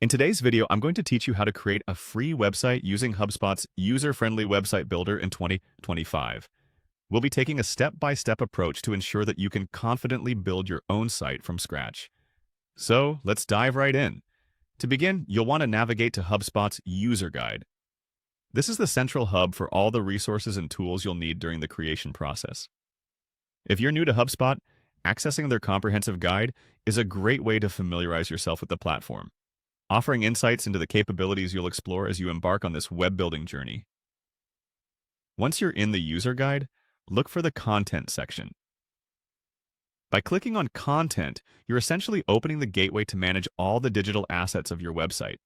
In today's video, I'm going to teach you how to create a free website using HubSpot's user-friendly website builder in 2025. We'll be taking a step-by-step approach to ensure that you can confidently build your own site from scratch. So let's dive right in. To begin, you'll want to navigate to HubSpot's user guide. This is the central hub for all the resources and tools you'll need during the creation process. If you're new to HubSpot, accessing their comprehensive guide is a great way to familiarize yourself with the platform, offering insights into the capabilities you'll explore as you embark on this web-building journey. Once you're in the user guide, look for the Content section. By clicking on Content, you're essentially opening the gateway to manage all the digital assets of your website.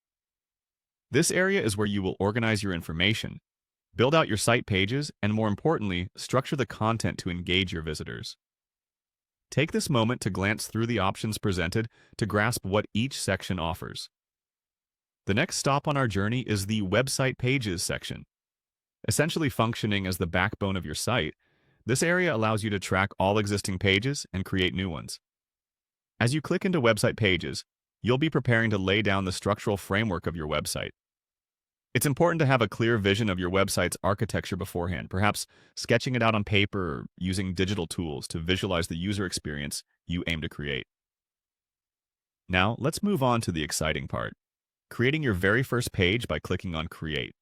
This area is where you will organize your information, build out your site pages, and more importantly, structure the content to engage your visitors. Take this moment to glance through the options presented to grasp what each section offers. The next stop on our journey is the Website Pages section. Essentially functioning as the backbone of your site, this area allows you to track all existing pages and create new ones. As you click into Website Pages, you'll be preparing to lay down the structural framework of your website. It's important to have a clear vision of your website's architecture beforehand, perhaps sketching it out on paper or using digital tools to visualize the user experience you aim to create. Now, let's move on to the exciting part, creating your very first page by clicking on Create.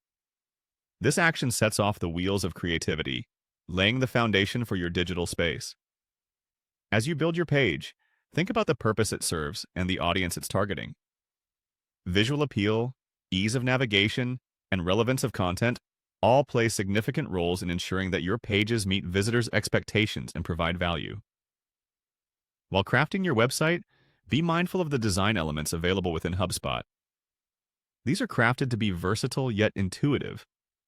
This action sets off the wheels of creativity, laying the foundation for your digital space. As you build your page, think about the purpose it serves and the audience it's targeting. Visual appeal, ease of navigation, and relevance of content all play significant roles in ensuring that your pages meet visitors' expectations and provide value. While crafting your website, be mindful of the design elements available within HubSpot. These are crafted to be versatile yet intuitive,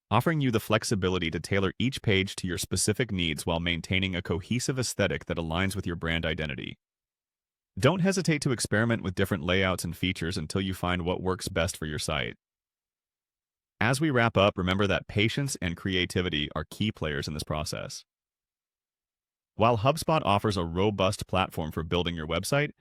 offering you the flexibility to tailor each page to your specific needs while maintaining a cohesive aesthetic that aligns with your brand identity. Don't hesitate to experiment with different layouts and features until you find what works best for your site. As we wrap up, remember that patience and creativity are key players in this process. While HubSpot offers a robust platform for building your website,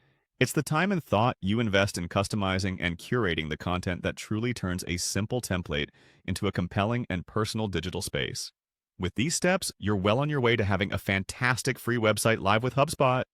it's the time and thought you invest in customizing and curating the content that truly turns a simple template into a compelling and personal digital space. With these steps, you're well on your way to having a fantastic free website live with HubSpot.